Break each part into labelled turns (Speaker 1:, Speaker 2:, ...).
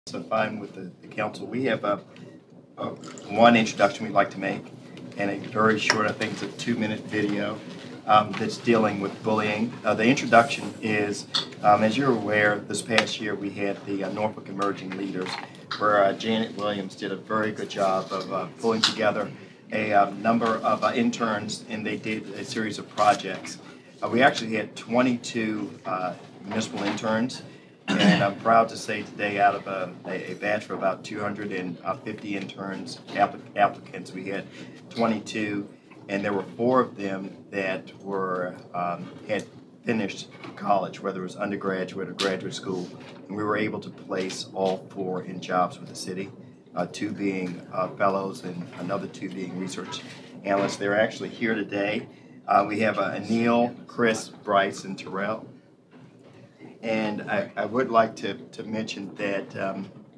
Speaker 1: So fine with the council. We have one introduction we'd like to make, and a very short, I think it's a 2-minute video that's dealing with bullying. The introduction is, as you're aware, this past year we had the Norfolk Emerging Leaders, where Janet Williams did a very good job of pulling together a number of interns, and they did a series of projects. We actually had 22 municipal interns. And I'm proud to say today, out of a batch of about 250 interns, applicants, we had 22, and there were 4 of them that were had finished college, whether it was undergraduate or graduate school, and we were able to place all 4 in jobs with the city, 2 being fellows and another 2 being research analysts. They're actually here today. We have Anil, Chris, Bryce, and Terrell. And I would like to mention that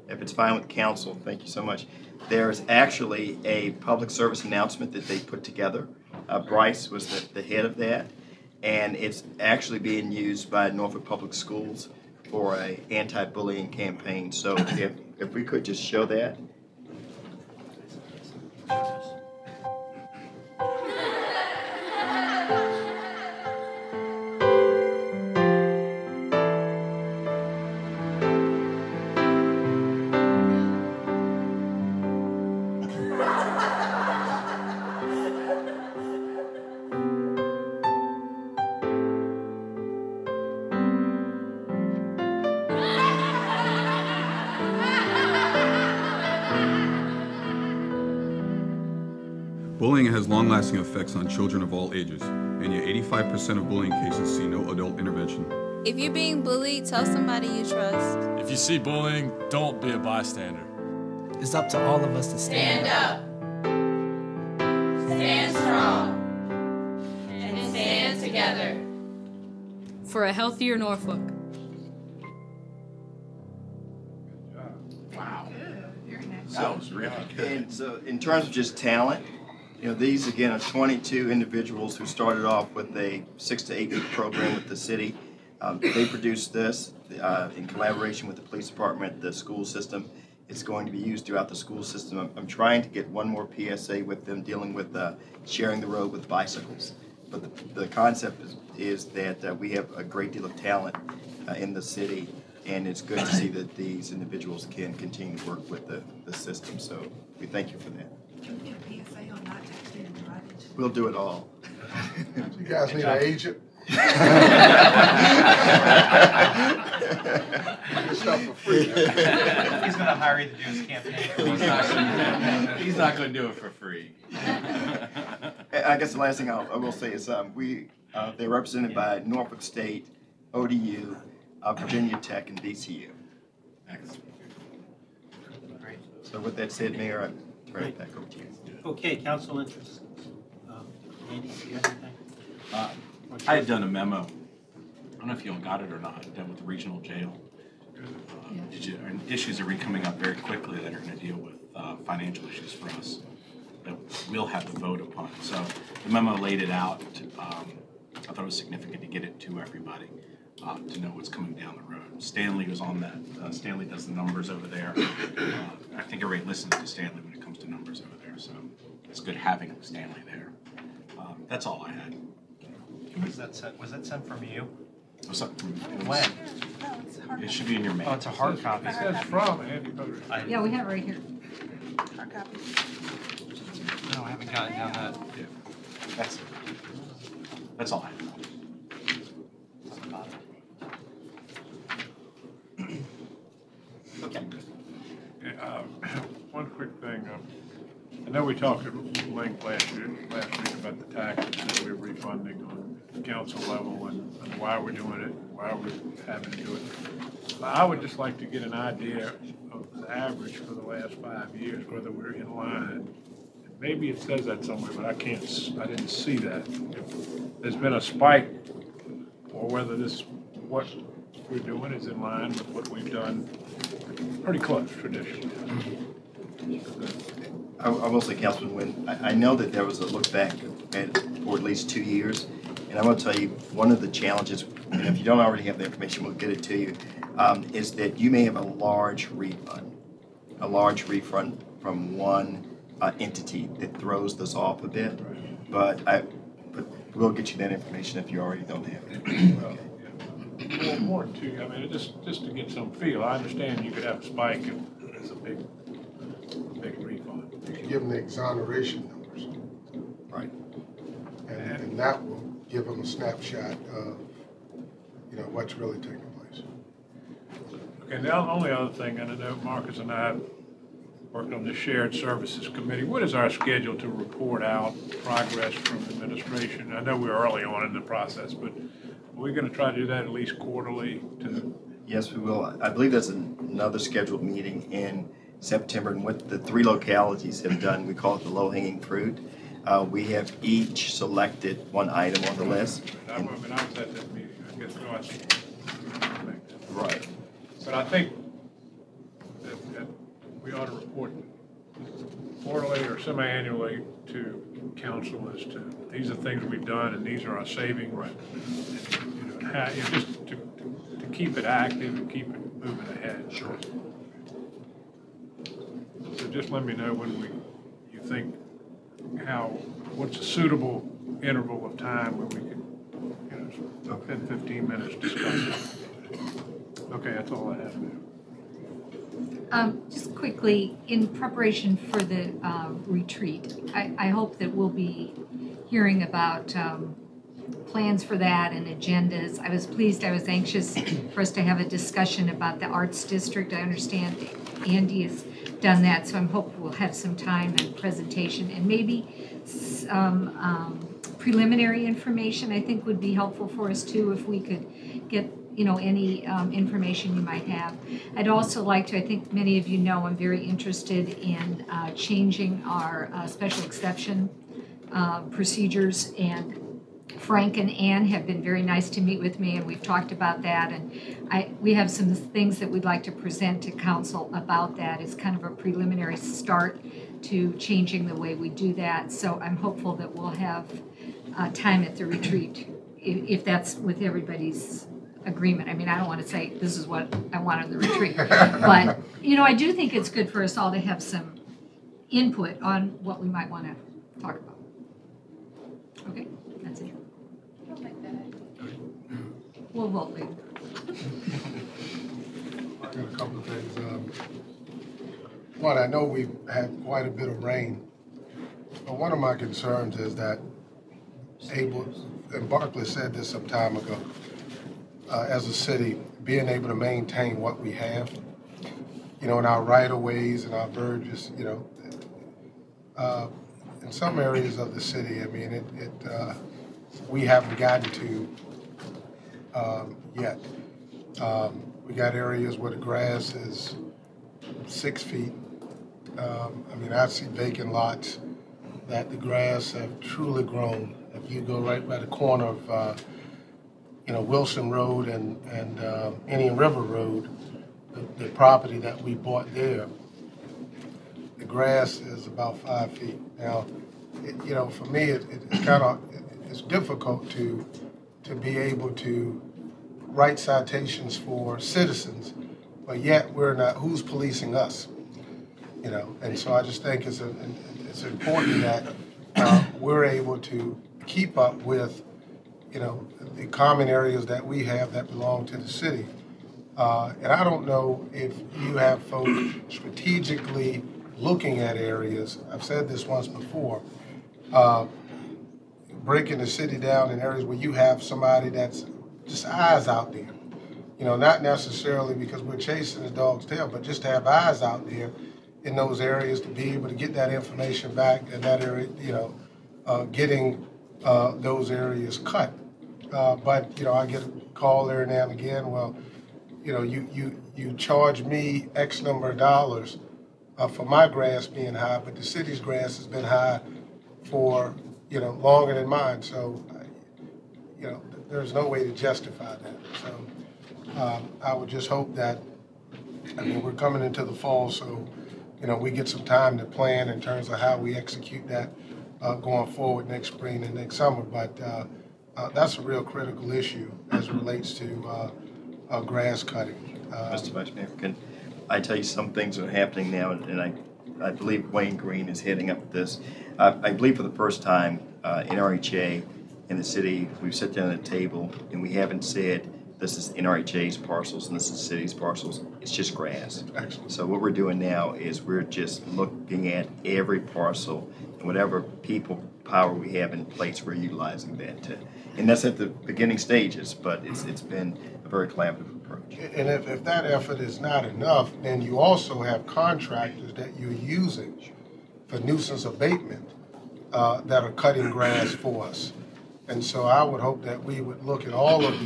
Speaker 1: if it's fine with council, thank you so much, there's actually a public service announcement that they put together. Bryce was the head of that, and it's actually being used by Norfolk Public Schools for an anti-bullying campaign. So if we could just show that.
Speaker 2: Bullying has long-lasting effects on children of all ages, and yet 85% of bullying cases see no adult intervention.
Speaker 3: If you're being bullied, tell somebody you trust.
Speaker 4: If you see bullying, don't be a bystander.
Speaker 5: It's up to all of us to stand
Speaker 6: up, stand strong, and stand together
Speaker 3: for a healthier Norfolk.
Speaker 1: Wow. That was really good. And so in terms of just talent, you know, these again are 22 individuals who started off with a 6 to 8 week program with the city. They produced this in collaboration with the police department, the school system. It's going to be used throughout the school system. I'm trying to get one more PSA with them dealing with sharing the road with bicycles. But the concept is that we have a great deal of talent in the city, and it's good to see that these individuals can continue to work with the system. So we thank you for that.
Speaker 7: Can we get a PSA on not texting and driving?
Speaker 1: We'll do it all.
Speaker 8: You guys need an agent? Get stuff for free.
Speaker 9: He's going to hire you to do his campaign.
Speaker 10: He's not going to do it for free.
Speaker 1: I guess the last thing I will say is they're represented by Norfolk State, ODU, Virginia Tech, and VCU.
Speaker 10: Excellent.
Speaker 1: So with that said, Mayor, I turn it back over to you.
Speaker 9: Okay, council interest. Andy, do you have anything?
Speaker 10: I had done a memo. I don't know if you all got it or not. I've done with the regional jail. Issues are coming up very quickly that are going to deal with financial issues for us that we'll have to vote upon. So the memo laid it out. I thought it was significant to get it to everybody to know what's coming down the road. Stanley was on that. Stanley does the numbers over there. I think everybody listens to Stanley when it comes to numbers over there. So it's good having Stanley there. That's all I had.
Speaker 9: Was that sent from you?
Speaker 10: It was something from
Speaker 9: When?
Speaker 10: It should be in your mail.
Speaker 9: Oh, it's a hard copy.
Speaker 8: It says from Andy.
Speaker 7: Yeah, we have it right here. Hard copy.
Speaker 9: No, I haven't gotten down that.
Speaker 10: Yeah. That's all I have.
Speaker 1: Okay.
Speaker 8: One quick thing. I know we talked at length last week about the taxes that we're refunding on the council level and why we're doing it, why we're having to do it. But I would just like to get an idea of the average for the last 5 years, whether we're in line. Maybe it says that somewhere, but I didn't see that. If there's been a spike, or whether what we're doing is in line with what we've done pretty close traditionally.
Speaker 1: I will say, Councilman Wynn, I know that there was a look back for at least 2 years, and I'm going to tell you one of the challenges, and if you don't already have the information, we'll get it to you. is that you may have a large refund from one entity that throws this off a bit. But we'll get you that information if you already don't have it. Okay.
Speaker 8: More important too, I mean, just to get some feel, I understand you could have a spike and it's a big refund.
Speaker 11: You can give them the exoneration numbers.
Speaker 1: Right.
Speaker 11: And that will give them a snapshot of, what's really taking place.
Speaker 8: Okay, the only other thing, and I know Marcus and I worked on the Shared Services Committee. What is our schedule to report out progress from administration? I know we're early on in the process, but are we going to try to do that at least quarterly?
Speaker 1: Yes, we will. I believe there's another scheduled meeting in September, and what the 3 localities have done, we call it the low-hanging fruit. We have each selected one item on the list.
Speaker 8: I was at that meeting. I guess no, I think.
Speaker 1: Right.
Speaker 8: But I think that we ought to report quarterly or semi-annually to council as to these are things we've done and these are our savings. Right. And, just to keep it active and keep it moving ahead.
Speaker 1: Sure.
Speaker 8: So just let me know when you think what's a suitable interval of time where we can, 10, 15 minutes discuss it. Okay, that's all I have now.
Speaker 7: Just quickly, in preparation for the retreat, I hope that we'll be hearing about plans for that and agendas. I was anxious for us to have a discussion about the Arts District. I understand Andy has done that, so I'm hoping we'll have some time and presentation and maybe some preliminary information I think would be helpful for us too if we could get any information you might have. I'd also like to, I think many of you know, I'm very interested in changing our special exception procedures, and Frank and Ann have been very nice to meet with me, and we've talked about that, and we have some things that we'd like to present to council about that as kind of a preliminary start to changing the way we do that. So I'm hopeful that we'll have time at the retreat, if that's with everybody's agreement. I mean, I don't want to say this is what I want on the retreat, but I do think it's good for us all to have some input on what we might want to talk about. Okay, that's it.
Speaker 6: I don't like that.
Speaker 7: We'll vote later.
Speaker 11: I got a couple of things. One, I know we've had quite a bit of rain, but one of my concerns is that and Barclay said this some time ago, as a city, being able to maintain what we have, in our right-of-ways and our verges, in some areas of the city, I mean, we haven't gotten to yet. We got areas where the grass is 6 feet. I mean, I see vacant lots that the grass have truly grown. If you go right by the corner of Wilson Road and Indian River Road, the property that we bought there, the grass is about 5 feet. Now, for me, it's difficult to be able to write citations for citizens, but yet we're not. Who's policing us? And so I just think it's important that we're able to keep up with the common areas that we have that belong to the city. And I don't know if you have folks strategically looking at areas. I've said this once before, breaking the city down in areas where you have somebody that's just eyes out there. Not necessarily because we're chasing the dog's tail, but just to have eyes out there in those areas to be able to get that information back in that area, getting those areas cut. But I get a call there now and again. Well, you charge me X number of dollars for my grass being high, but the city's grass has been high for longer than mine. So there's no way to justify that. So I would just hope that we're coming into the fall, so we get some time to plan in terms of how we execute that going forward next spring and next summer. But that's a real critical issue as it relates to grass cutting.
Speaker 1: Mr. Vice Mayor, can I tell you some things are happening now, and I believe Wayne Green is heading up this. I believe for the first time, NRHA in the city, we've sat down at a table and we haven't said this is NRHA's parcels and this is the city's parcels. It's just grass.
Speaker 11: Excellent.
Speaker 1: So what we're doing now is we're just looking at every parcel and whatever people power we have in place, we're utilizing that to. And that's at the beginning stages, but it's been a very collaborative approach.
Speaker 11: And if that effort is not enough, then you also have contractors that you're using for nuisance abatement that are cutting grass for us. And so I would hope that we would look at all of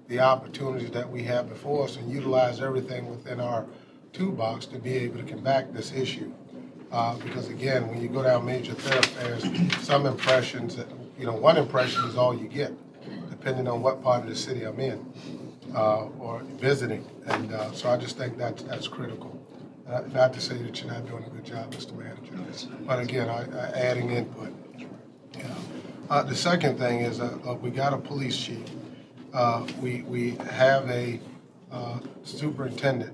Speaker 11: the opportunities that we have before us and utilize everything within our toolbox to be able to combat this issue. Because again, when you go down major thoroughfares, some impressions, one impression is all you get, depending on what part of the city I'm in or visiting. And so I just think that's critical. Not to say that you're not doing a good job, Mr. Manager, but again, adding input. The second thing is we got a police chief. We have a superintendent.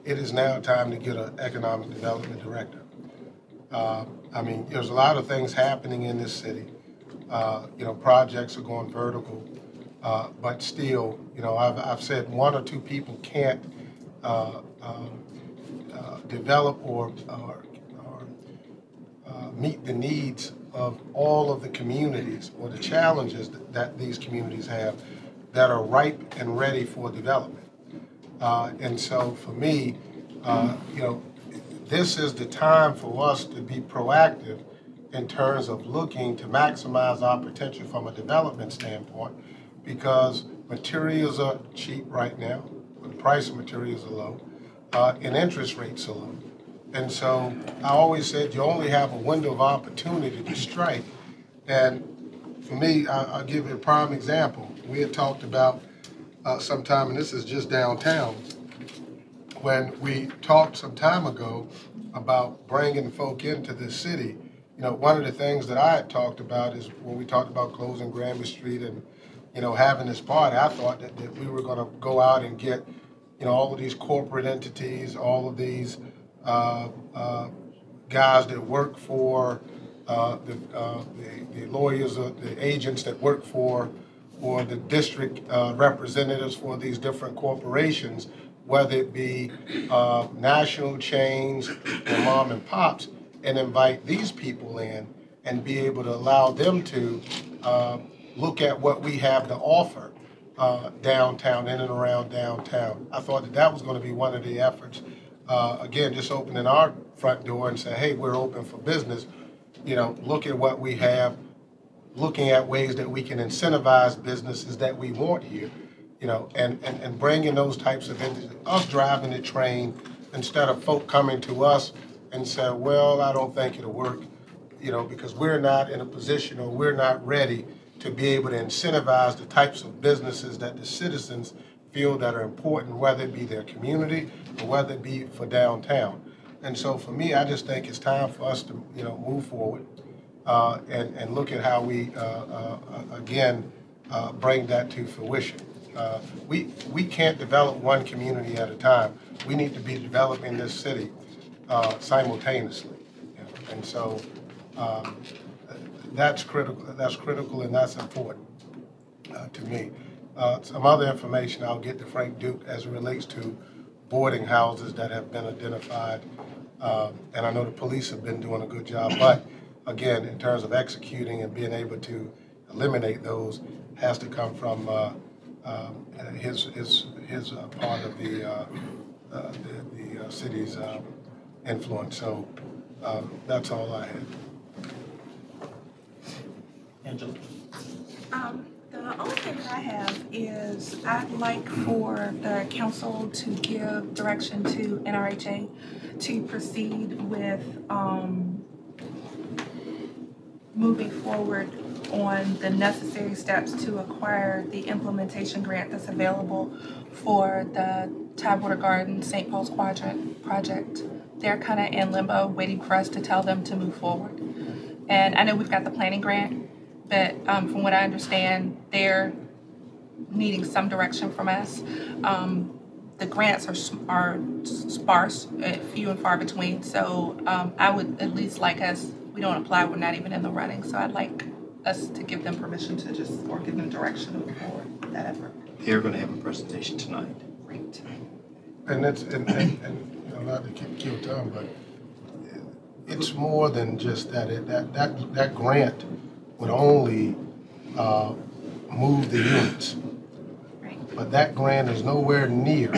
Speaker 11: It is now time to get an economic development director. I mean, there's a lot of things happening in this city. Projects are going vertical, but still, I've said one or two people can't develop or meet the needs of all of the communities or the challenges that these communities have that are ripe and ready for development. And so for me, this is the time for us to be proactive in terms of looking to maximize our potential from a development standpoint, because materials are cheap right now, the price of materials are low, and interest rates are low. And so I always said you only have a window of opportunity to strike. And for me, I'll give you a prime example. We had talked about sometime, and this is just downtown, when we talked some time ago about bringing folk into this city. One of the things that I had talked about is when we talked about closing Granby Street and, having this party, I thought that we were going to go out and get, all of these corporate entities, all of these guys that work for the lawyers, the agents that work for, or the district representatives for these different corporations, whether it be national chains or mom and pops, and invite these people in and be able to allow them to look at what we have to offer downtown, in and around downtown. I thought that was going to be one of the efforts. Again, just opening our front door and say, hey, we're open for business. Look at what we have, looking at ways that we can incentivize businesses that we want here, and bringing those types of entities, us driving the train instead of folk coming to us and say, well, I don't think it'll work, because we're not in a position or we're not ready to be able to incentivize the types of businesses that the citizens feel that are important, whether it be their community or whether it be for downtown. And so for me, I just think it's time for us to, move forward and look at how we, again, bring that to fruition. We can't develop one community at a time. We need to be developing this city simultaneously. And so that's critical and that's important to me. Some other information I'll get to Frank Duke as it relates to boarding houses that have been identified. And I know the police have been doing a good job, but again, in terms of executing and being able to eliminate those, has to come from his part of the city's influence. So that's all I had.
Speaker 1: Angela.
Speaker 12: The only thing that I have is I'd like for the council to give direction to NRHA to proceed with moving forward on the necessary steps to acquire the implementation grant that's available for the Tidewater Garden St. Paul's Quadrant project. They're kind of in limbo, waiting for us to tell them to move forward. And I know we've got the planning grant, but from what I understand, they're needing some direction from us. the grants are sparse, few and far between. So I would at least like us, we don't apply, we're not even in the running. So I'd like us to give them permission to just, or give them direction to move forward with that effort.
Speaker 1: They're going to have a presentation tonight.
Speaker 12: Great.
Speaker 11: And it's, and you know, not to kill time, but it's more than just that. That grant would only move the units. But that grant is nowhere near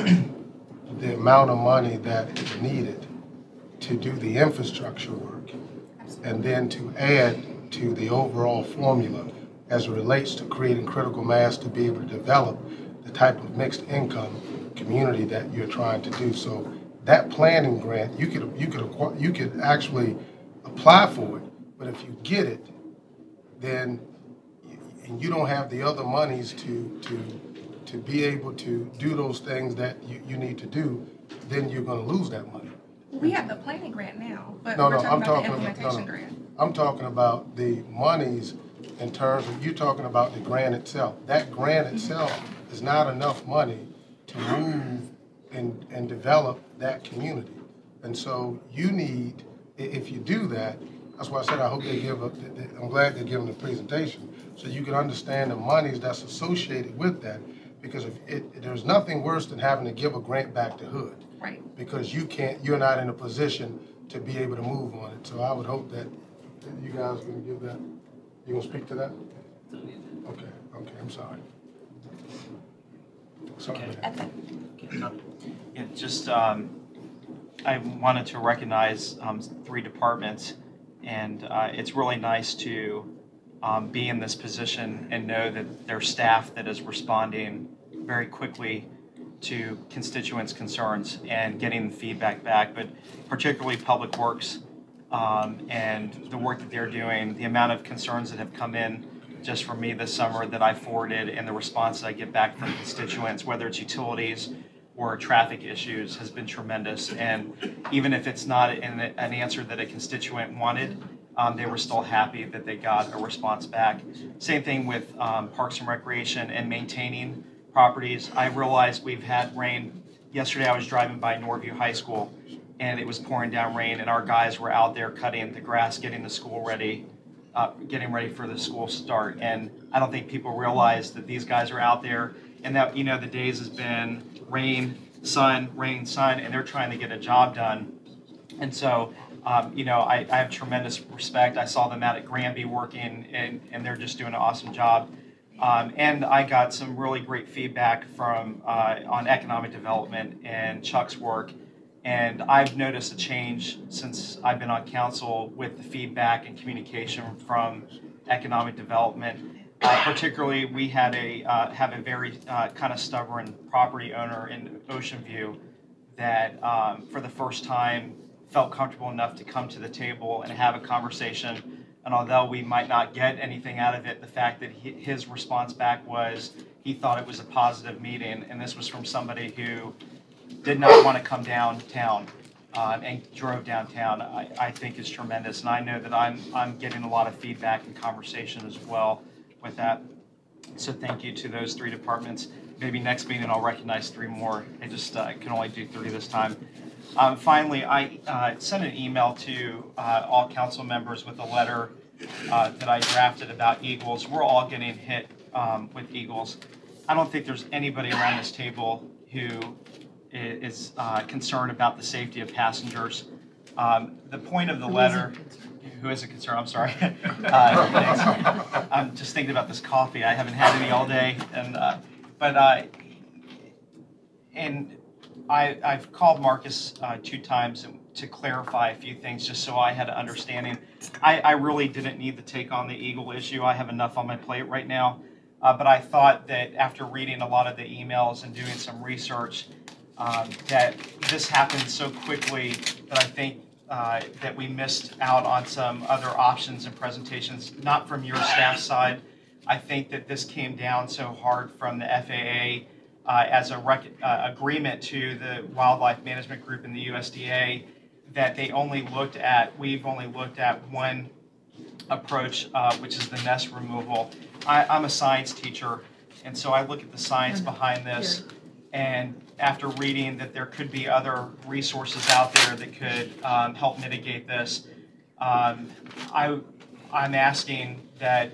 Speaker 11: the amount of money that is needed to do the infrastructure work and then to add to the overall formula as it relates to creating critical mass to be able to develop the type of mixed income community that you're trying to do. So that planning grant, you could actually apply for it, but if you get it, then and you don't have the other monies to be able to do those things that you need to do, then you're going to lose that money.
Speaker 12: We have the planning grant now, but
Speaker 11: No,
Speaker 12: we're
Speaker 11: I'm
Speaker 12: talking about the
Speaker 11: talking
Speaker 12: implementation grant.
Speaker 11: I'm talking about the monies in terms of, you're talking about the grant itself. That grant itself is not enough money to move and develop that community. And so you need, if you do that, that's why I said I hope they give I'm glad they're giving the presentation so you can understand the monies that's associated with that. Because there's nothing worse than having to give a grant back to HUD.
Speaker 12: Right.
Speaker 11: Because you're not in a position to be able to move on it. So I would hope that you guys are going to give that. You going to speak to that? Okay, I'm sorry. Sorry.
Speaker 9: Yeah, just I wanted to recognize 3 departments, and it's really nice to be in this position and know that there's staff that is responding very quickly to constituents' concerns and getting the feedback back, but particularly Public Works and the work that they're doing, the amount of concerns that have come in just from me this summer that I forwarded and the response that I get back from constituents, whether it's utilities or traffic issues, has been tremendous. And even if it's not an answer that a constituent wanted, they were still happy that they got a response back. Same thing with Parks and Recreation and maintaining properties. I realized we've had rain. Yesterday I was driving by Norview High School and it was pouring down rain, and our guys were out there cutting the grass, getting the school ready, getting ready for the school start. And I don't think people realize that these guys are out there and that, you know, the days has been rain, sun, and they're trying to get a job done. And so you know, I have tremendous respect. I saw them out at Granby working, and they're just doing an awesome job. And I got some really great feedback from on economic development and Chuck's work. And I've noticed a change since I've been on council with the feedback and communication from economic development. Particularly, we had have a very kind of stubborn property owner in Ocean View that for the first time felt comfortable enough to come to the table and have a conversation. And although we might not get anything out of it, the fact that his response back was he thought it was a positive meeting, and this was from somebody who did not want to come downtown and drove downtown, I think is tremendous. And I know that I'm getting a lot of feedback and conversation as well with that. So thank you to those 3 departments. Maybe next meeting I'll recognize 3 more. I just can only do 3 this time. Finally, I sent an email to all council members with a letter that I drafted about Eagles. We're all getting hit with Eagles. I don't think there's anybody around this table who is concerned about the safety of passengers. The point of the letter, who is a concern, I'm sorry. I'm just thinking about this coffee. I haven't had any all day. And I've called Marcus 2 times to clarify a few things just so I had an understanding. I really didn't need to take on the Eagle issue. I have enough on my plate right now. But I thought that after reading a lot of the emails and doing some research, that this happened so quickly that I think that we missed out on some other options and presentations, not from your staff side. I think that this came down so hard from the FAA as a agreement to the Wildlife Management Group and the USDA that we've only looked at one approach, which is the nest removal. I'm a science teacher, and so I look at the science behind this, and after reading that there could be other resources out there that could help mitigate this. I'm asking that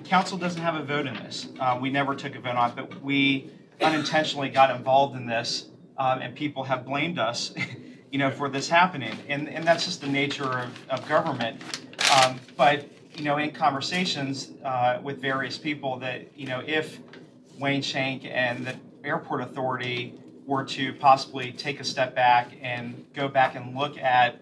Speaker 9: council doesn't have a vote in this. We never took a vote on it, but we unintentionally got involved in this, and people have blamed us, for this happening. And that's just the nature of government. But, in conversations with various people that, if Wayne Shank and the Airport Authority were to possibly take a step back and go back and look at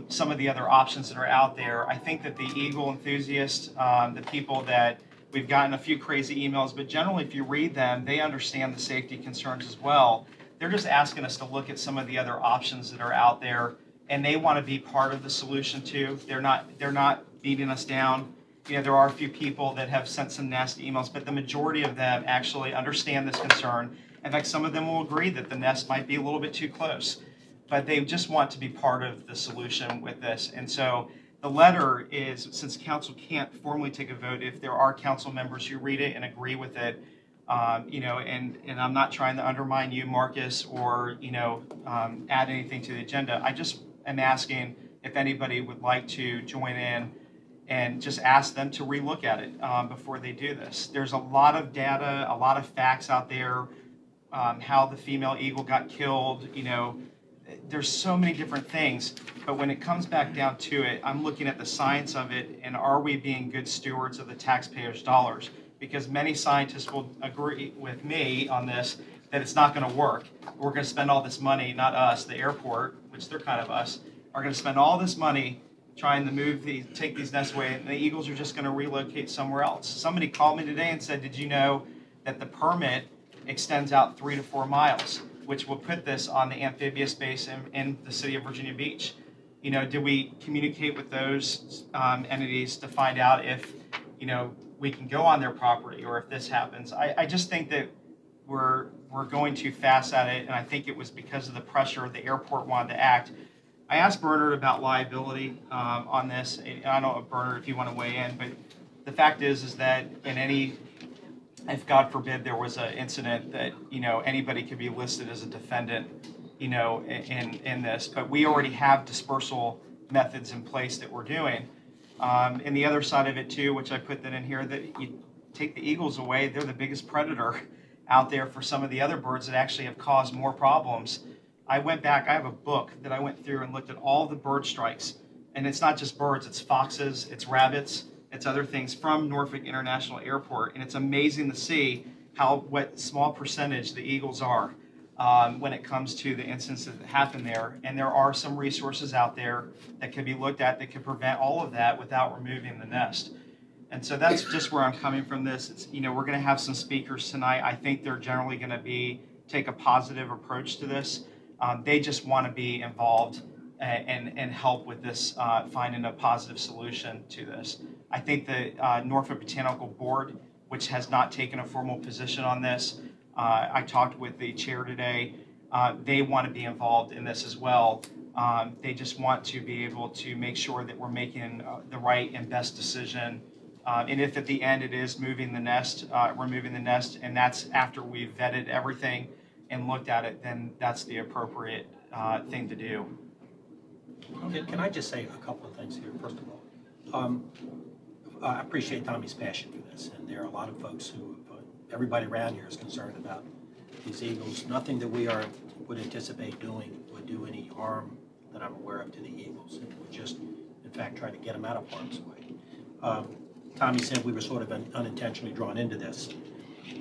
Speaker 9: some of the other options that are out there, I think that the Eagle enthusiasts, the people that we've gotten a few crazy emails, but generally if you read them, they understand the safety concerns as well. They're just asking us to look at some of the other options that are out there, and they want to be part of the solution too. They're not beating us down. There are a few people that have sent some nasty emails, but the majority of them actually understand this concern. In fact, some of them will agree that the nest might be a little bit too close, but they just want to be part of the solution with this. And so the letter is, since council can't formally take a vote, if there are council members who read it and agree with it, and I'm not trying to undermine you, Marcus, or, add anything to the agenda. I just am asking if anybody would like to join in and just ask them to relook at it before they do this. There's a lot of data, a lot of facts out there, how the female eagle got killed, there's so many different things, but when it comes back down to it, I'm looking at the science of it, and are we being good stewards of the taxpayers' dollars? Because many scientists will agree with me on this, that it's not going to work. We're going to spend all this money, not us, the airport, which they're kind of us, are going to spend all this money trying to take these nests away, and the eagles are just going to relocate somewhere else. Somebody called me today and said, did you know that the permit extends out 3 to 4 miles, which will put this on the amphibious base in the city of Virginia Beach? Do we communicate with those entities to find out if, we can go on their property, or if this happens? I just think that we're going too fast at it, and I think it was because of the pressure the airport wanted to act. I asked Bernard about liability on this. I don't know, Bernard, if you want to weigh in, but the fact is that if God forbid there was an incident that, anybody could be listed as a defendant, in this, but we already have dispersal methods in place that we're doing. And the other side of it too, which I put that in here, that you take the eagles away, they're the biggest predator out there for some of the other birds that actually have caused more problems. I went back, I have a book that I went through and looked at all the bird strikes, and it's not just birds, it's foxes, it's rabbits, it's other things from Norfolk International Airport, and it's amazing to see what small percentage the eagles are when it comes to the instances that happen there. And there are some resources out there that can be looked at that can prevent all of that without removing the nest. And so that's just where I'm coming from this. It's, we're going to have some speakers tonight. I think they're generally going to take a positive approach to this. They just want to be involved and help with this, finding a positive solution to this. I think the Norfolk Botanical Board, which has not taken a formal position on this, I talked with the chair today. They want to be involved in this as well. They just want to be able to make sure that we're making the right and best decision. And if at the end it is removing the nest, and that's after we've vetted everything and looked at it, then that's the appropriate thing to do.
Speaker 13: Can I just say a couple of things here, first of all? I appreciate Tommy's passion for this, and there are a lot of folks who, everybody around here is concerned about these eagles. Nothing that we would anticipate doing would do any harm that I'm aware of to the eagles. It would just, in fact, try to get them out of harm's way. Tommy said we were sort of unintentionally drawn into this.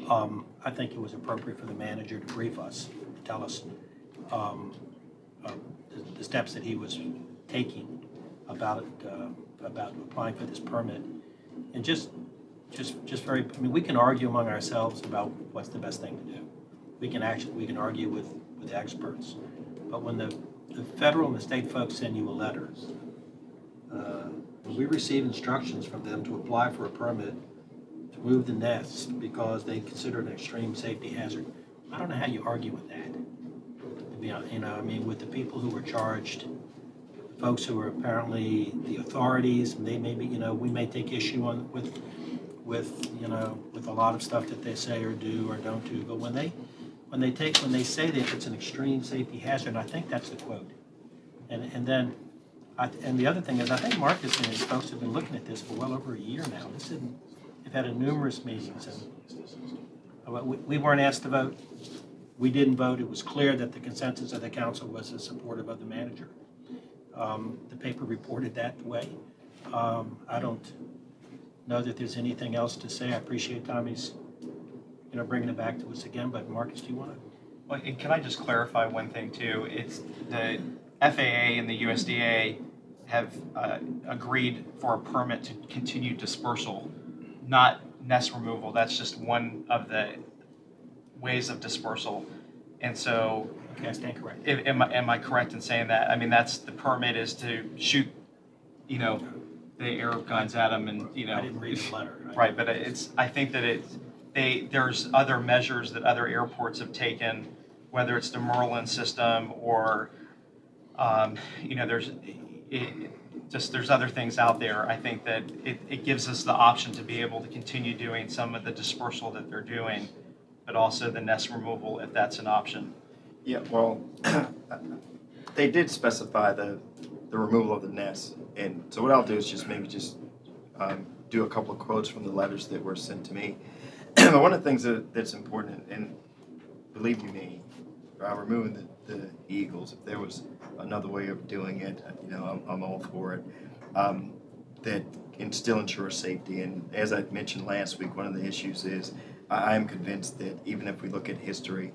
Speaker 13: I think it was appropriate for the manager to brief us, to tell us the steps that he was taking about applying for this permit, and just very. I mean, we can argue among ourselves about what's the best thing to do. We can argue with experts, but when the federal and the state folks send you a letter, when we receive instructions from them to apply for a permit to move the nests because they consider it an extreme safety hazard, I don't know how you argue with that. I mean, with the people who were charged, the folks who are apparently the authorities, they may be, we may take issue with a lot of stuff that they say or do or don't do, but when when they say that it's an extreme safety hazard, and I think that's the quote. And then, and the other thing is, I think Marcus and his folks have been looking at this for well over a year now. They've had numerous meetings, and we weren't asked to vote. We didn't vote. It was clear that the consensus of the council was supportive of the manager. The paper reported that way. I don't know that there's anything else to say. I appreciate Tommy's, bringing it back to us again. But Marcus, do you want to?
Speaker 9: Well, and can I just clarify one thing too? It's the FAA and the USDA have agreed for a permit to continue dispersal, not nest removal. That's just one of the ways of dispersal. And so,
Speaker 13: okay, I stand corrected.
Speaker 9: Am I correct in saying that? I mean, that's the permit is to shoot, the air guns at them, and
Speaker 13: I didn't read the letter.
Speaker 9: Right, but I think that there's other measures that other airports have taken, whether it's the Merlin system or, there's other things out there. I think that it gives us the option to be able to continue doing some of the dispersal that they're doing, but also the nest removal if that's an option.
Speaker 1: Yeah, well, they did specify the removal of the nest, and so what I'll do is just do a couple of quotes from the letters that were sent to me. But one of the things that's important, and believe you me, removing the eagles, if there was another way of doing it, I'm all for it. That can still ensure safety, and as I mentioned last week, one of the issues is I'm convinced that even if we look at history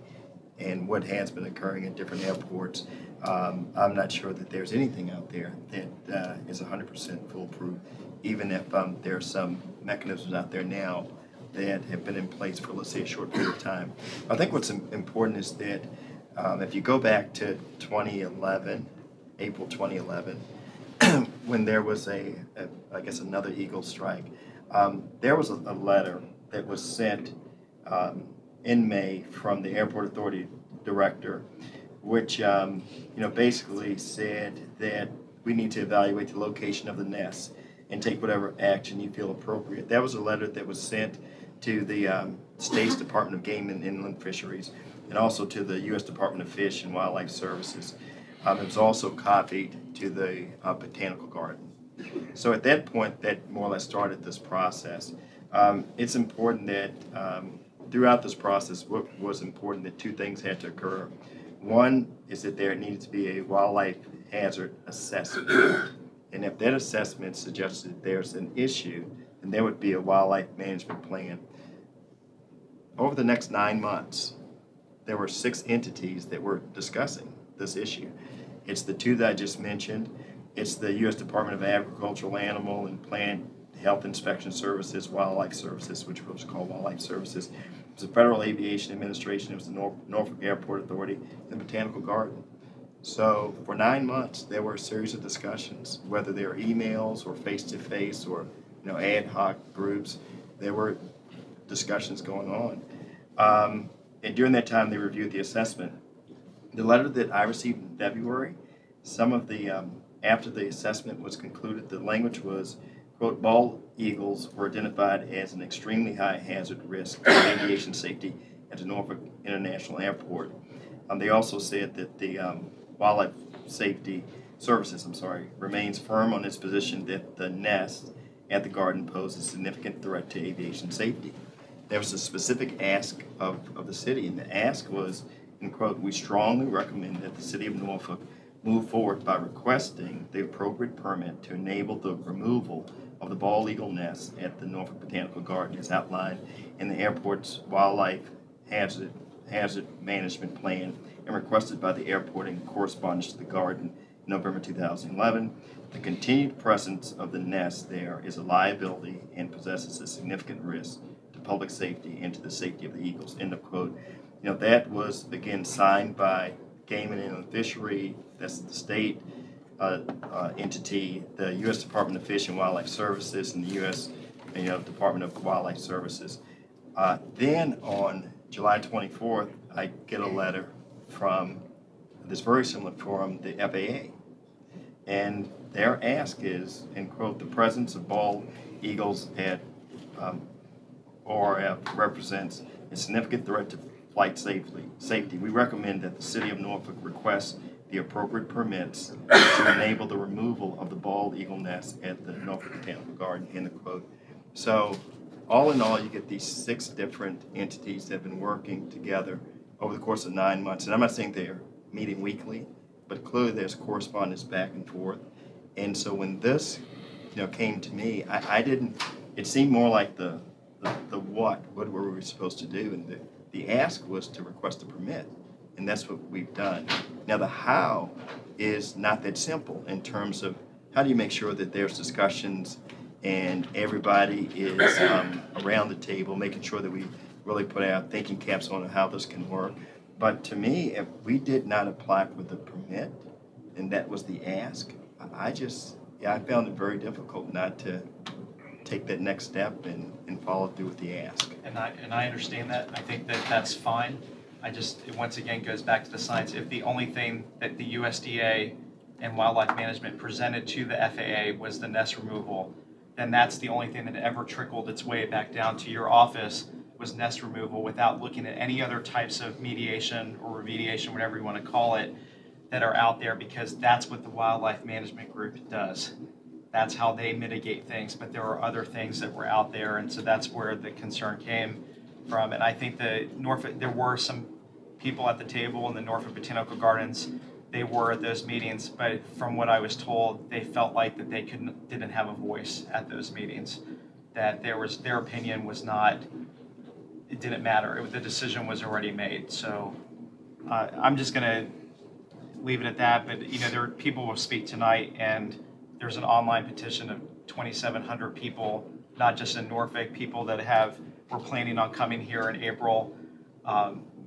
Speaker 1: and what has been occurring at different airports, I'm not sure that there's anything out there that is 100% foolproof, even if there are some mechanisms out there now that have been in place for, let's say, a short period of time. I think what's important is that if you go back to 2011, April 2011, when there was I guess another Eagle strike, there was a letter that was sent in May from the Airport Authority Director, which basically said that we need to evaluate the location of the nests and take whatever action you feel appropriate. That was a letter that was sent to the State's Department of Game and Inland Fisheries, and also to the U.S. Department of Fish and Wildlife Services. It was also copied to the Botanical Garden. So at that point, that more or less started this process. It's important that throughout this process, what was important that two things had to occur. One is that there needed to be a wildlife hazard assessment. And if that assessment suggests that there's an issue, then there would be a wildlife management plan. Over the next 9 months, there were 6 entities that were discussing this issue. It's the 2 that I just mentioned. It's the U.S. Department of Agricultural, Animal, and Plant Health Inspection Services, Wildlife Services, which was called Wildlife Services. It was the Federal Aviation Administration. It was the Norfolk Airport Authority, and the Botanical Garden. So for 9 months, there were a series of discussions, whether they were emails or face-to-face or ad hoc groups. There were discussions going on. And during that time, they reviewed the assessment. The letter that I received in February, some of the, after the assessment was concluded, the language was, quote, bald eagles were identified as an extremely high hazard risk to aviation safety at the Norfolk International Airport. They also said that the Wildlife Safety Services, remains firm on its position that the nest at the garden poses a significant threat to aviation safety. There was a specific ask of the city, and the ask was, and quote, we strongly recommend that the city of Norfolk move forward by requesting the appropriate permit to enable the removal of the bald eagle nests at the Norfolk Botanical Garden as outlined in the airport's wildlife hazard management plan and requested by the airport in correspondence to the garden in November 2011. The continued presence of the nest there is a liability and possesses a significant risk to public safety and to the safety of the eagles, end of quote. That was, again, signed by Game and Inland Fishery, that's the state entity, the U.S. Department of Fish and Wildlife Services, and the U.S. Department of Wildlife Services. Then on July 24th, I get a letter from this very similar forum, the FAA. And their ask is, and quote, the presence of bald eagles at ORF represents a significant threat to flight safety, we recommend that the City of Norfolk request the appropriate permits to enable the removal of the bald eagle nest at the Norfolk Botanical Garden, end of quote. So all in all, you get these 6 different entities that have been working together over the course of 9 months. And I'm not saying they're meeting weekly, but clearly there's correspondence back and forth. And so when this, came to me, I didn't, it seemed more like the what were we supposed to do? And the ask was to request a permit, and that's what we've done. Now the how is not that simple in terms of how do you make sure that there's discussions and everybody is around the table, making sure that we really put our thinking caps on how this can work. But to me, if we did not apply for the permit, and that was the ask, I found it very difficult not to take that next step and follow through with the ask.
Speaker 9: And I understand that. I think that that's fine. It once again goes back to the science. If the only thing that the USDA and Wildlife Management presented to the FAA was the nest removal, then that's the only thing that ever trickled its way back down to your office was nest removal without looking at any other types of mediation or remediation, whatever you want to call it, that are out there, because that's what the Wildlife Management Group does. That's how they mitigate things, but there are other things that were out there, and so that's where the concern came from. And I think there were some people at the table in the Norfolk Botanical Gardens. They were at those meetings, but from what I was told, they felt like that they didn't have a voice at those meetings, that their opinion was not, it didn't matter. The decision was already made. So I'm just going to leave it at that. But there are people will speak tonight, and there's an online petition of 2,700 people, not just in Norfolk, people that were planning on coming here in April,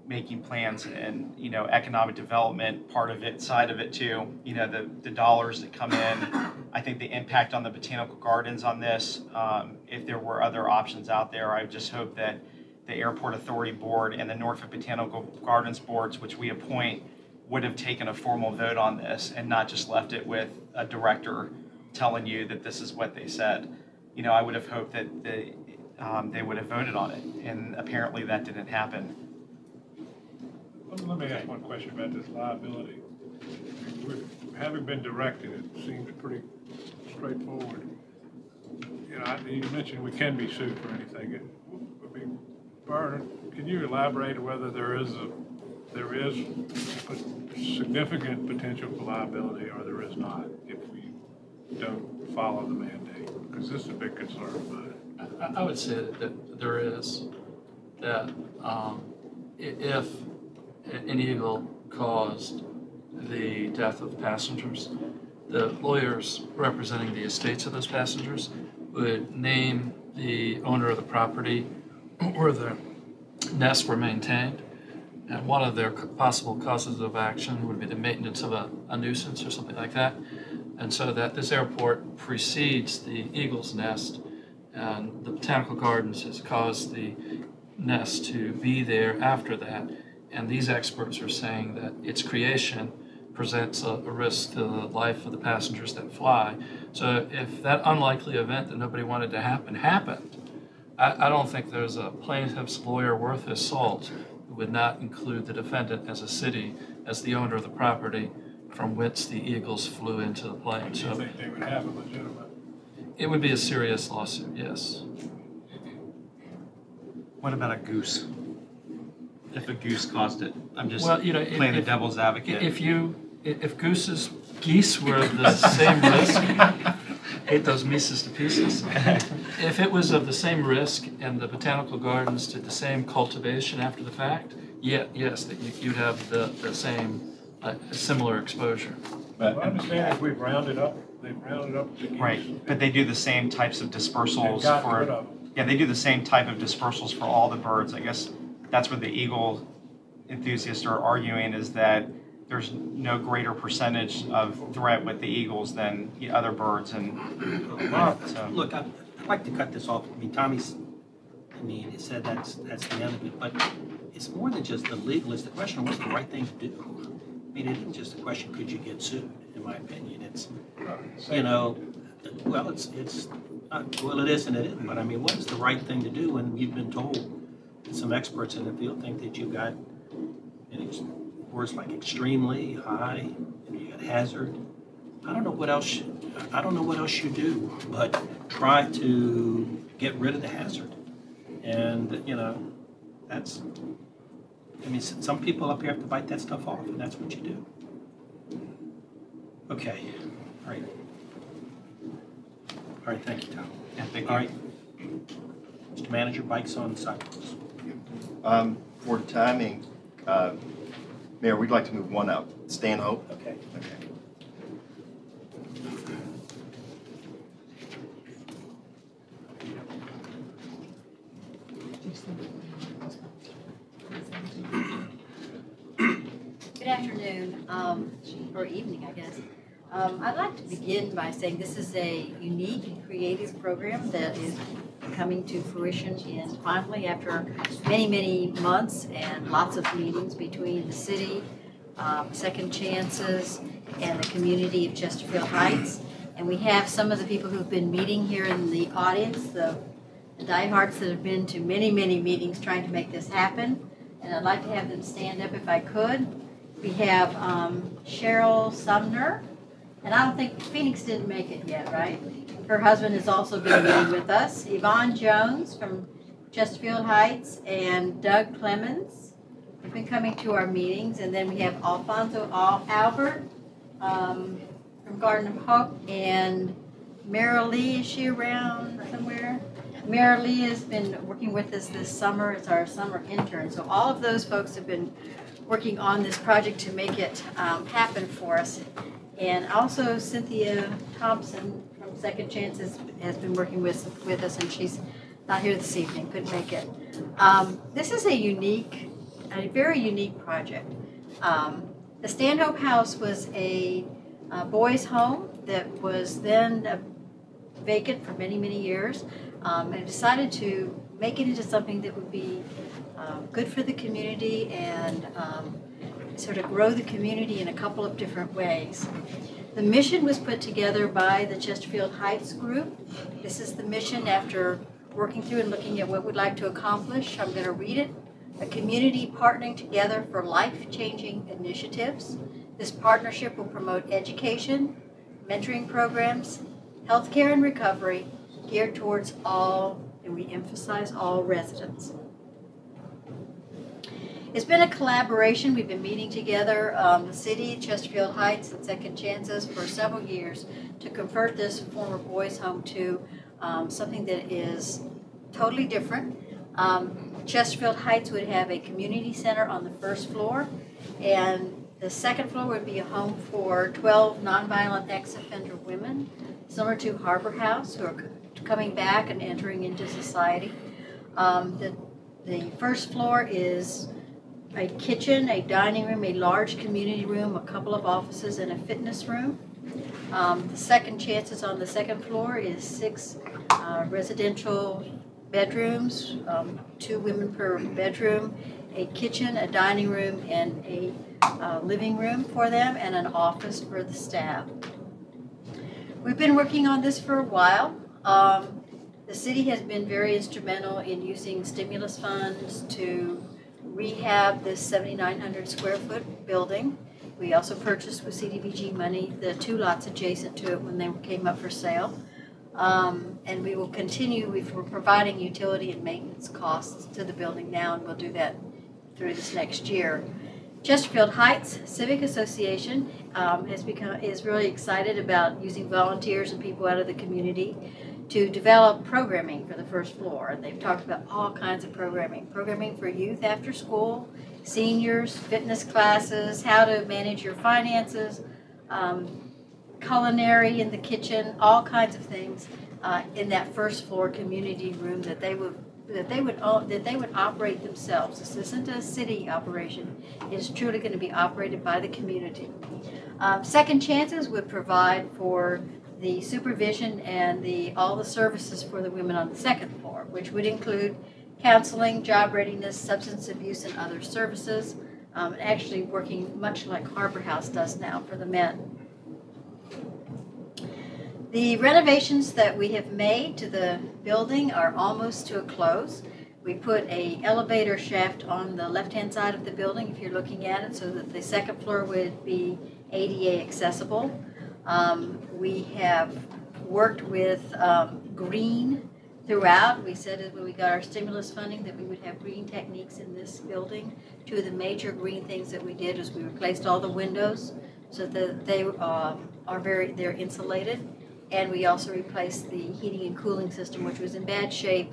Speaker 9: making plans, and economic development part of it, side of it too. The dollars that come in. I think the impact on the botanical gardens on this. If there were other options out there, I just hope that the Airport Authority Board and the Norfolk Botanical Gardens boards, which we appoint, would have taken a formal vote on this and not just left it with a director telling you that this is what they said. I would have hoped that they would have voted on it, and apparently that didn't happen.
Speaker 8: Let me ask one question about this liability. Having been directed, it seems pretty straightforward. You mentioned we can be sued for anything. Byron, can you elaborate whether there is significant potential for liability or there is not if we don't follow the mandate? Because this is a big concern of mine.
Speaker 14: I would say that there is. That if an eagle caused the death of passengers, the lawyers representing the estates of those passengers would name the owner of the property where the nests were maintained, and one of their possible causes of action would be the maintenance of a nuisance or something like that. And so that this airport precedes the eagle's nest, and the Botanical Gardens has caused the nest to be there after that. And these experts are saying that its creation presents a risk to the life of the passengers that fly. So if that unlikely event that nobody wanted to happen happened, I don't think there's a plaintiff's lawyer worth his salt who would not include the defendant as a city as the owner of the property from whence the eagles flew into the plane.
Speaker 8: Do you think they would have a legitimate?
Speaker 14: It would be a serious lawsuit, yes.
Speaker 9: What about a goose? If a goose caused it, I'm just
Speaker 14: well,
Speaker 9: playing the devil's advocate.
Speaker 14: If geese were the same risk, hate those Mises to pieces. If it was of the same risk and the Botanical Gardens did the same cultivation after the fact, yes, that you'd have the same similar exposure.
Speaker 8: But I understand if we've rounded up, they've rounded up the geese.
Speaker 9: Right, but they do the same types of dispersals
Speaker 8: got rid of them.
Speaker 9: Yeah, they do the same type of dispersals for all the birds. I guess that's what the eagle enthusiasts are arguing, is that there's no greater percentage of threat with the eagles than the other birds. And so.
Speaker 13: Look, I'd like to cut this off. I mean, Tommy's, he said that's the end of it, but it's more than just the legal. It's the question of what's the right thing to do. I mean, it isn't just a question, could you get sued, in my opinion. It's, well, it is and it isn't, but I mean, what is the right thing to do when you've been told some experts in the field think that you've got words like extremely high, and you got hazard. I don't know what else you do, but try to get rid of the hazard. And that's. I mean, some people up here have to bite that stuff off, and that's what you do. Okay. All right. All right. Thank you, Tom.
Speaker 9: Yeah, thank you.
Speaker 13: All right. Mr. Manager, bikes on sidewalks.
Speaker 1: For timing, Mayor, we'd like to move one up. Stanhope.
Speaker 13: Okay.
Speaker 15: Good afternoon, or evening, I guess. I'd like to begin by saying this is a unique and creative program that is coming to fruition in finally after many, many months and lots of meetings between the city, Second Chances, and the community of Chesterfield Heights. And we have some of the people who've been meeting here in the audience, the diehards that have been to many, many meetings trying to make this happen. And I'd like to have them stand up if I could. We have Cheryl Sumner, and I don't think Phoenix didn't make it yet, right? Her husband has also been meeting with us. Yvonne Jones from Chesterfield Heights and Doug Clemens have been coming to our meetings. And then we have Alfonso Albert from Garden of Hope, and Mara Lee, is she around somewhere? Mara Lee has been working with us this summer. It's our summer intern. So all of those folks have been working on this project to make it happen for us. And also Cynthia Thompson from Second Chances has been working with us, and she's not here this evening, couldn't make it. This is a very unique project. The Stanhope House was a boys' home that was then vacant for many, many years. And decided to make it into something that would be good for the community and sort of grow the community in a couple of different ways. The mission was put together by the Chesterfield Heights group. This is the mission after working through and looking at what we'd like to accomplish. I'm going to read it. A community partnering together for life-changing initiatives. This partnership will promote education, mentoring programs, healthcare and recovery, geared towards all, and we emphasize all, residents. It's been a collaboration. We've been meeting together, the city, Chesterfield Heights, and Second Chances for several years to convert this former boys' home to something that is totally different. Chesterfield Heights would have a community center on the first floor, and the second floor would be a home for 12 nonviolent ex-offender women, similar to Harbor House, who are coming back and entering into society. The first floor is a kitchen, a dining room, a large community room, a couple of offices, and a fitness room. The Second Chances on the second floor is 6 residential bedrooms, 2 women per bedroom, a kitchen, a dining room, and a living room for them, and an office for the staff. We've been working on this for a while. The city has been very instrumental in using stimulus funds to rehab this 7,900 square foot building. We also purchased with CDBG money the 2 lots adjacent to it when they came up for sale. And we will continue. We're providing utility and maintenance costs to the building now, and we'll do that through this next year. Chesterfield Heights Civic Association is really excited about using volunteers and people out of the community to develop programming for the first floor. And they've talked about all kinds of programming for youth after school, seniors, fitness classes, how to manage your finances, culinary in the kitchen, all kinds of things in that first floor community room that they would operate themselves. This isn't a city operation. It's truly going to be operated by the community. Second Chances would provide for the supervision and all the services for the women on the second floor, which would include counseling, job readiness, substance abuse, and other services, actually working much like Harbor House does now for the men. The renovations that we have made to the building are almost to a close. We put a elevator shaft on the left-hand side of the building, if you're looking at it, so that the second floor would be ADA accessible. We have worked with green throughout. We said that when we got our stimulus funding that we would have green techniques in this building. Two of the major green things that we did was we replaced all the windows so that they they're insulated, and we also replaced the heating and cooling system, which was in bad shape,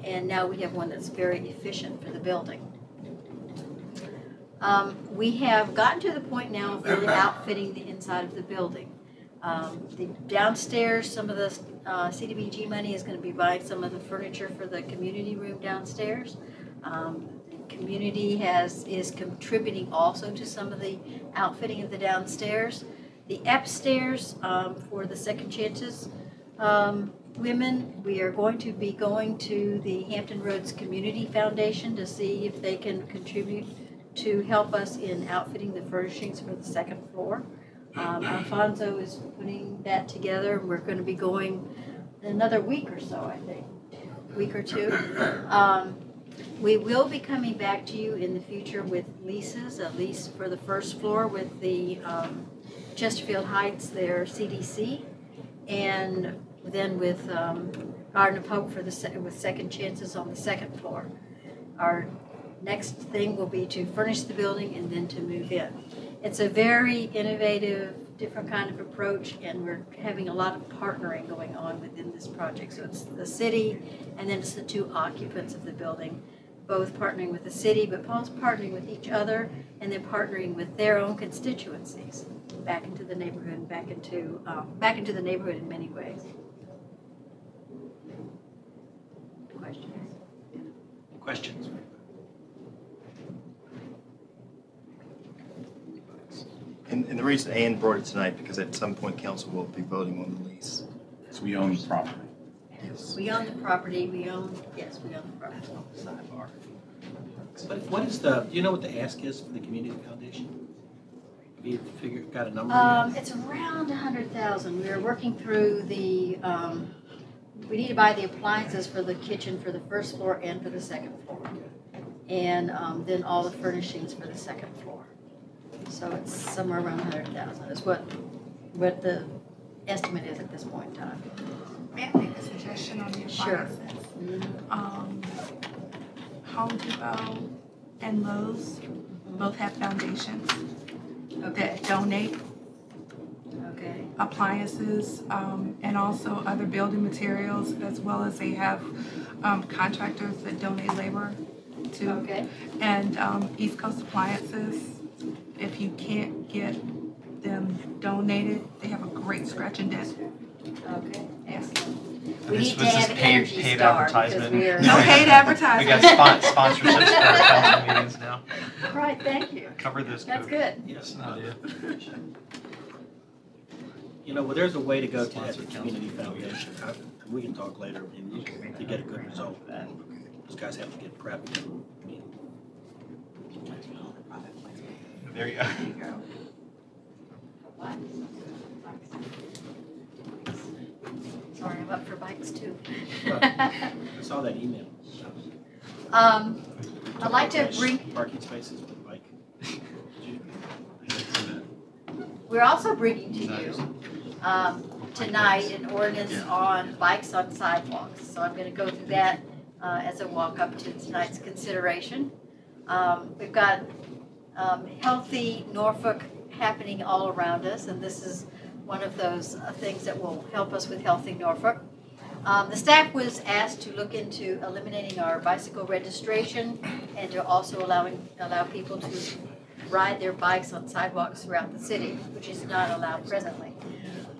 Speaker 15: and now we have one that's very efficient for the building. We have gotten to the point now of really outfitting the inside of the building. The downstairs, some of the CDBG money is going to be buying some of the furniture for the community room downstairs. The community is contributing also to some of the outfitting of the downstairs. The upstairs for the Second Chances women, we are going to be going to the Hampton Roads Community Foundation to see if they can contribute to help us in outfitting the furnishings for the second floor. Alfonso is putting that together, and we're going to be going in another week or so, I think, week or two. We will be coming back to you in the future with leases, a lease for the first floor with the Chesterfield Heights, their CDC, and then with Garden of Hope for with Second Chances on the second floor. Our next thing will be to furnish the building and then to move in. It's a very innovative, different kind of approach, and we're having a lot of partnering going on within this project. So it's the city, and then it's the two occupants of the building, both partnering with the city, but Paul's partnering with each other, and then partnering with their own constituencies back into the neighborhood, back into the neighborhood in many ways. Questions?
Speaker 13: Questions?
Speaker 1: And the reason Ann brought it tonight, because at some point council will be voting on the lease.
Speaker 10: So we own the property.
Speaker 1: Yes.
Speaker 15: We own the property, we own the property.
Speaker 13: Sidebar. But what is do you know what the ask is for the community foundation? Have you got a number yet?
Speaker 15: It's around 100,000. We're working through the, we need to buy the appliances for the kitchen for the first floor and for the second floor. And then all the furnishings for the second floor. So it's somewhere around 100,000 is what the estimate is at this point in time.
Speaker 12: May I make a suggestion on the appliances?
Speaker 15: Sure.
Speaker 12: Home Depot and Lowe's both have foundations that donate appliances and also other building materials, as well as they have contractors that donate labor too.
Speaker 15: Okay.
Speaker 12: And East Coast Appliances, if you can't get them donated, they have a great scratch and dent.
Speaker 15: Okay, excellent.
Speaker 9: We this was just paid advertisement.
Speaker 12: No paid advertisement.
Speaker 9: We got sponsorships for our council meetings now.
Speaker 15: Right, thank you.
Speaker 9: Cover this.
Speaker 15: That's good.
Speaker 9: Yes, an idea.
Speaker 13: You know, well, there's a way to go to that community foundation. We can talk later to get a good result. Those guys have to get prepped.
Speaker 9: There you go.
Speaker 15: Sorry, I'm up for bikes too.
Speaker 13: I saw that email.
Speaker 15: I'd like to bring
Speaker 13: parking spaces with a bike.
Speaker 15: We're also bringing to you tonight an ordinance on bikes on sidewalks. So I'm going to go through that as a walk up to tonight's consideration. We've got healthy Norfolk happening all around us, and this is one of those things that will help us with Healthy Norfolk. The staff was asked to look into eliminating our bicycle registration and to also allow people to ride their bikes on sidewalks throughout the city, which is not allowed presently.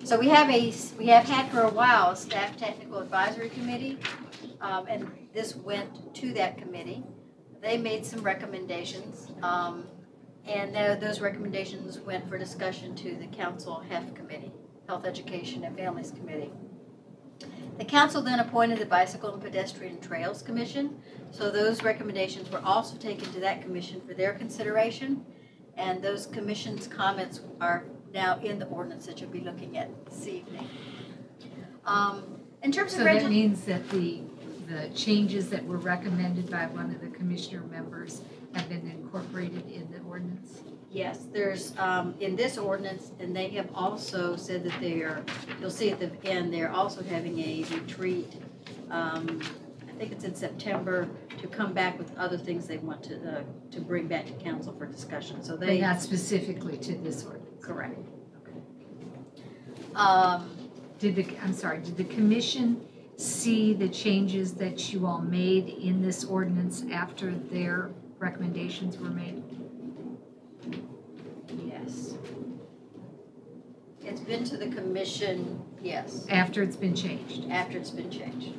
Speaker 15: So we have had for a while a staff technical advisory committee, and this went to that committee. They made some recommendations, and those recommendations went for discussion to the council HEF committee, Health, Education, and Families Committee. The council then appointed the Bicycle and Pedestrian Trails Commission, so those recommendations were also taken to that commission for their consideration, and those commission's comments are now in the ordinance that you'll be looking at this evening. In terms of
Speaker 7: that means that the the changes that were recommended by one of the commissioner members have been incorporated in the ordinance?
Speaker 15: Yes, there's, in this ordinance, and they have also said that they are, you'll see at the end, they're also having a retreat, I think it's in September, to come back with other things they want to bring back to council for discussion, so
Speaker 7: But not specifically to this ordinance?
Speaker 15: Correct.
Speaker 7: Did the commission see the changes that you all made in this ordinance after their recommendations were made?
Speaker 15: Yes. It's been to the commission, yes.
Speaker 7: After it's been changed?
Speaker 15: After it's been changed.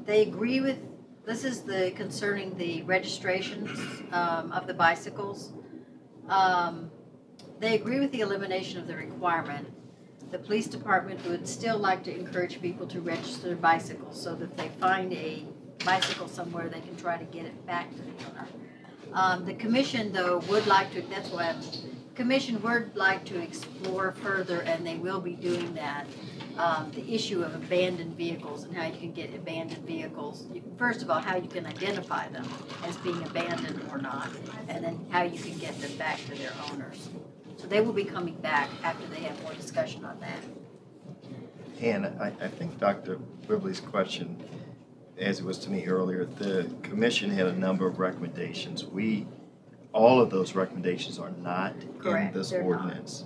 Speaker 15: They agree with, this is the concerning the registrations of the bicycles. They agree with the elimination of the requirement. The police department would still like to encourage people to register their bicycles so that if they find a bicycle somewhere, they can try to get it back to the owner. The commission, though, would like to, that's why commission would like to explore further, and they will be doing that, the issue of abandoned vehicles and how you can get abandoned vehicles. First of all, how you can identify them as being abandoned or not, and then how you can get them back to their owners. So they will be coming back after they have more discussion on that.
Speaker 1: And I think Dr. Whibley's question, as it was to me earlier, the commission had a number of recommendations. All of those recommendations are not
Speaker 15: Correct,
Speaker 1: in this
Speaker 15: they're
Speaker 1: ordinance.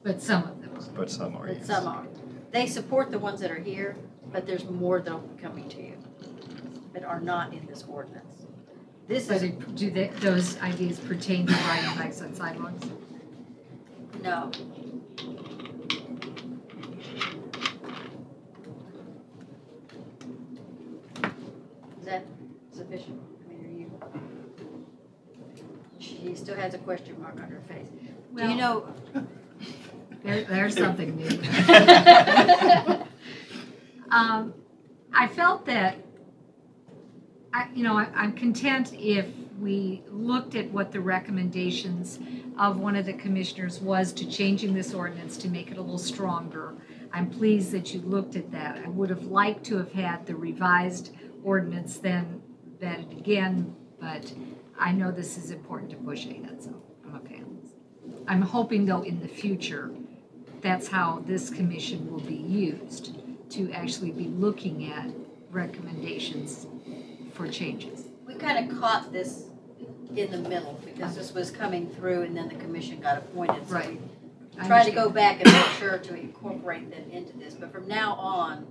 Speaker 7: But some of them.
Speaker 1: But some are,
Speaker 15: But
Speaker 1: yes.
Speaker 15: some are. They support the ones that are here, but there's more that will be coming to you that are not in this ordinance. This
Speaker 7: But
Speaker 15: is,
Speaker 7: do those ideas pertain to riding bikes on sidewalks?
Speaker 15: no. Is that sufficient? I mean, are you? She still has a question mark on her face. Do you know?
Speaker 7: There's something new. I felt that, I'm content if we looked at what the recommendations of one of the commissioners was to changing this ordinance to make it a little stronger. I'm pleased that you looked at that. I would have liked to have had the revised ordinance then vetted again, but I know this is important to push ahead, so I'm okay on this. I'm hoping, though, in the future, that's how this commission will be used, to actually be looking at recommendations for changes.
Speaker 15: We kind of caught this in the middle because this was coming through and then the commission got appointed. So
Speaker 7: Right.
Speaker 15: we tried to go back and make sure to incorporate them into this. But from now on,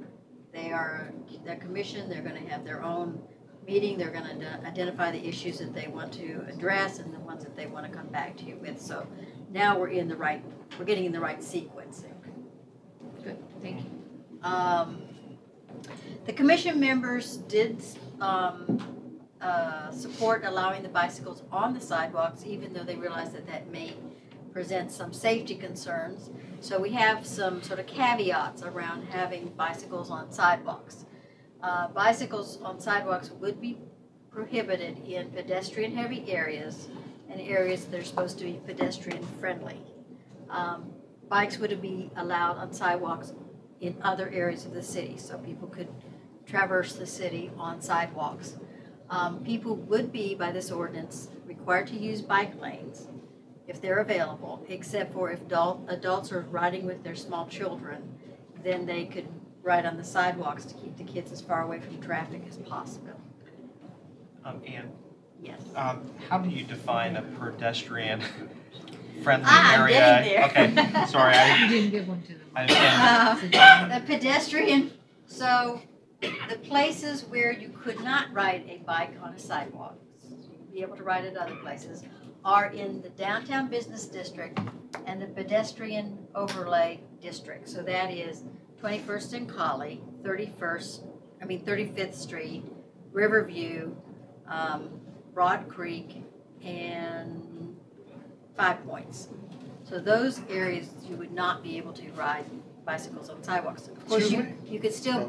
Speaker 15: they're commission, they're going to have their own meeting, they're going to identify the issues that they want to address and the ones that they want to come back to you with. So now we're getting in the right sequence.
Speaker 7: Good, thank you.
Speaker 15: The commission members did support allowing the bicycles on the sidewalks, even though they realize that that may present some safety concerns. So we have some sort of caveats around having bicycles on sidewalks. Bicycles on sidewalks would be prohibited in pedestrian-heavy areas and areas that are supposed to be pedestrian-friendly. Bikes would be allowed on sidewalks in other areas of the city, so people could traverse the city on sidewalks. People would be, by this ordinance, required to use bike lanes if they're available, except for if adults are riding with their small children, then they could ride on the sidewalks to keep the kids as far away from traffic as possible.
Speaker 9: Ann?
Speaker 15: Yes.
Speaker 9: How do you define a pedestrian-friendly
Speaker 15: I'm
Speaker 9: area?
Speaker 15: getting there.
Speaker 9: Okay, sorry.
Speaker 7: You didn't give one to them.
Speaker 9: I understand.
Speaker 15: The pedestrian, so the places where you could not ride a bike on a sidewalk, you'd be able to ride at other places, are in the downtown business district and the pedestrian overlay district. So that is 21st and Collie, 35th Street, Riverview, Broad Creek, and 5 Points. So those areas you would not be able to ride bicycles on sidewalks. Of course, you could still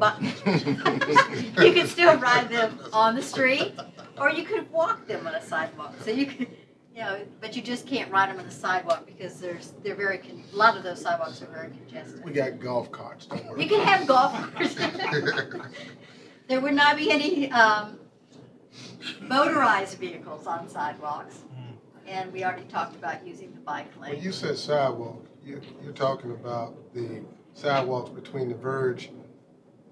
Speaker 15: you could still ride them on the street, or you could walk them on a sidewalk. So you could Yeah, but you just can't ride them on the sidewalk because a lot of those sidewalks are very congested.
Speaker 11: We got golf carts, don't worry.
Speaker 15: You can have golf carts. There would not be any motorized vehicles on sidewalks. And we already talked about using the bike lane.
Speaker 11: When you said sidewalk, you're talking about the sidewalks between the verge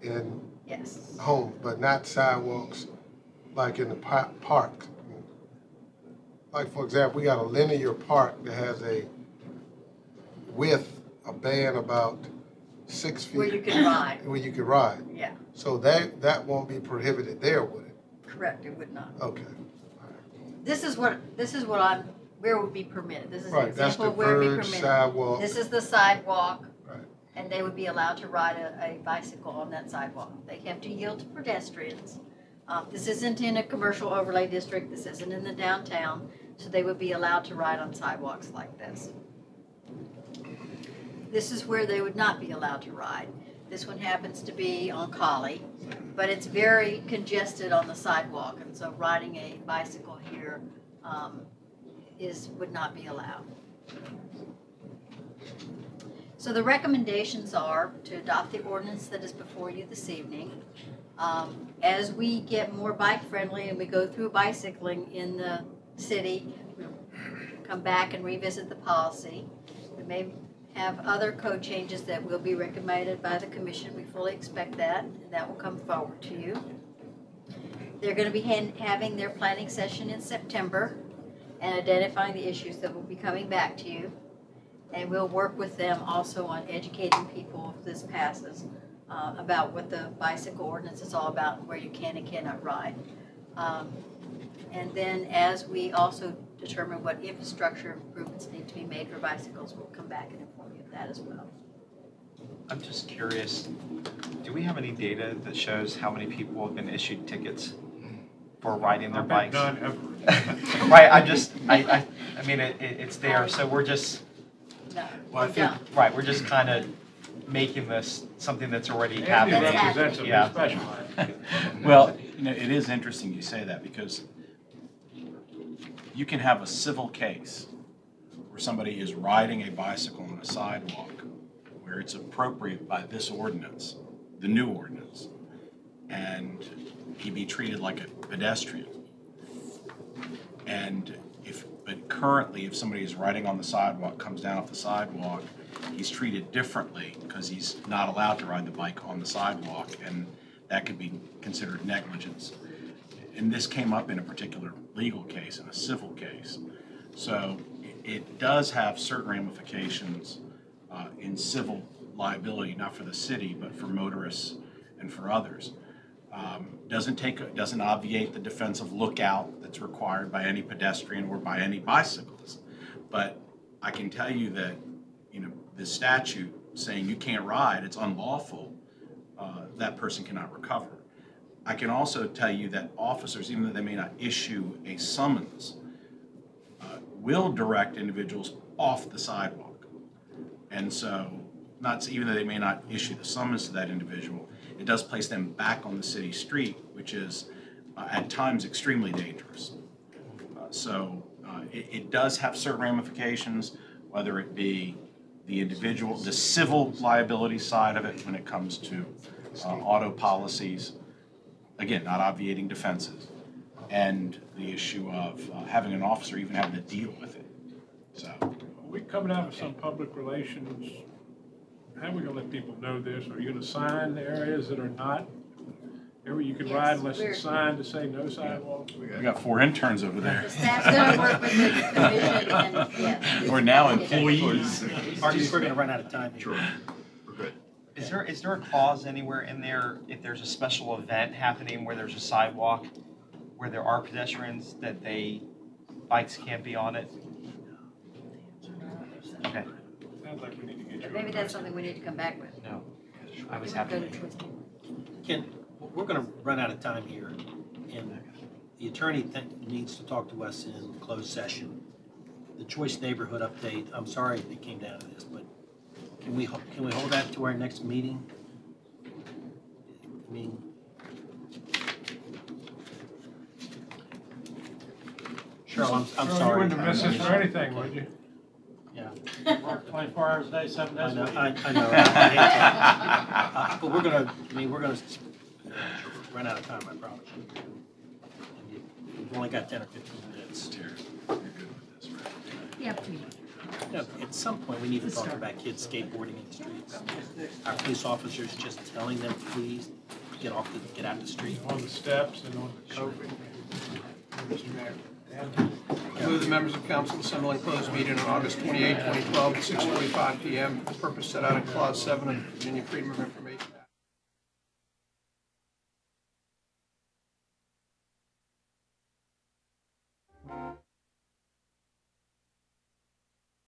Speaker 11: and
Speaker 15: yes.
Speaker 11: homes, but not sidewalks like in the park. Like, for example, we got a linear park that has a width, a band about 6 feet.
Speaker 15: Where you can ride.
Speaker 11: Where you can ride.
Speaker 15: Yeah.
Speaker 11: So that won't be prohibited there, would it?
Speaker 15: Correct, it would not.
Speaker 11: Okay.
Speaker 15: This is where it would be permitted. This is an
Speaker 11: Right, that's
Speaker 15: example
Speaker 11: the
Speaker 15: of where it would be
Speaker 11: verge
Speaker 15: permitted.
Speaker 11: sidewalk.
Speaker 15: This is the sidewalk.
Speaker 11: Right.
Speaker 15: And they would be allowed to ride a bicycle on that sidewalk. They have to yield to pedestrians. This isn't in a commercial overlay district. This isn't in the downtown. So they would be allowed to ride on sidewalks like this. This is where they would not be allowed to ride. This one happens to be on Collie, but it's very congested on the sidewalk, and so riding a bicycle here would not be allowed. So the recommendations are to adopt the ordinance that is before you this evening. As we get more bike friendly and we go through bicycling in the city, we'll come back and revisit the policy. We may have other code changes that will be recommended by the commission. We fully expect that, and that will come forward to you. They're going to be having their planning session in September and identifying the issues that will be coming back to you. And we'll work with them also on educating people, if this passes, about what the bicycle ordinance is all about and where you can and cannot ride. And then as we also determine what infrastructure improvements need to be made for bicycles, we'll come back and inform you of that as well.
Speaker 9: I'm just curious, do we have any data that shows how many people have been issued tickets for riding their bikes?
Speaker 8: None ever.
Speaker 9: Right, I mean, it's there, so we're just,
Speaker 15: No,
Speaker 10: Well, I
Speaker 15: we
Speaker 10: think-
Speaker 15: don't.
Speaker 9: right, we're just kind of making this something that's already
Speaker 8: Andy
Speaker 9: happening.
Speaker 8: represents a
Speaker 9: Yeah.
Speaker 8: specialized.
Speaker 10: Well, it is interesting you say that because you can have a civil case where somebody is riding a bicycle on a sidewalk where it's appropriate by this ordinance, the new ordinance, and he be treated like a pedestrian. But currently, if somebody is riding on the sidewalk, comes down off the sidewalk, he's treated differently because he's not allowed to ride the bike on the sidewalk, and that could be considered negligence. And this came up in a particular legal case, in a civil case. So it does have certain ramifications in civil liability, not for the city, but for motorists and for others. Doesn't obviate the defensive lookout that's required by any pedestrian or by any bicyclist. But I can tell you that, the statute saying you can't ride, it's unlawful, that person cannot recover. I can also tell you that officers, even though they may not issue a summons, will direct individuals off the sidewalk. And so, even though they may not issue the summons to that individual, it does place them back on the city street, which is at times extremely dangerous. It does have certain ramifications, whether it be the individual, the civil liability side of it when it comes to auto policies, again, not obviating defenses, and the issue of having an officer even having to deal with it. So,
Speaker 8: Are we coming out with some public relations? How are we gonna let people know this? Are you gonna sign the areas that are not, area you can
Speaker 15: Yes,
Speaker 8: ride unless
Speaker 15: we're-
Speaker 8: it's signed to say no sidewalks?
Speaker 10: we got 4 interns over there.
Speaker 15: The staff's going to work with the commission and, yes.
Speaker 10: We're now employees.
Speaker 13: Marcus, we're gonna run out of time.
Speaker 1: Sure. We're good.
Speaker 9: Is there a clause anywhere in there, if there's a special event happening where there's a sidewalk, where there are pedestrians, that bikes can't be on it? Okay.
Speaker 8: Sounds like we need to get you.
Speaker 15: But maybe that's something we need to come back with.
Speaker 9: No, I was happy.
Speaker 15: Go to Twisted.
Speaker 13: Ken, we're gonna run out of time here, and the attorney needs to talk to us in closed session. The Choice Neighborhood update, I'm sorry it came down to this, but can we hold that to our next meeting? I mean, Cheryl, I'm
Speaker 8: You
Speaker 13: sorry.
Speaker 8: wouldn't have missed this for anything, would you?
Speaker 13: Yeah.
Speaker 16: Work 24 hours a day, 7 days
Speaker 13: I know,
Speaker 16: a week.
Speaker 13: I know. I hate to. But we're gonna run out of time, I promise you. And we've only got 10 or 15 minutes.
Speaker 7: Yeah, please.
Speaker 13: You know, at some point, we need to talk about kids skateboarding in the streets. Our police officers just telling them, please, get out the street.
Speaker 8: On the steps and on the coping. Mr. Mayor. Dan?
Speaker 17: Move the members of council assembling closed meeting on August 28, 2012 at 6:45 p.m. The purpose set out in Clause 7 of the Virginia Freedom of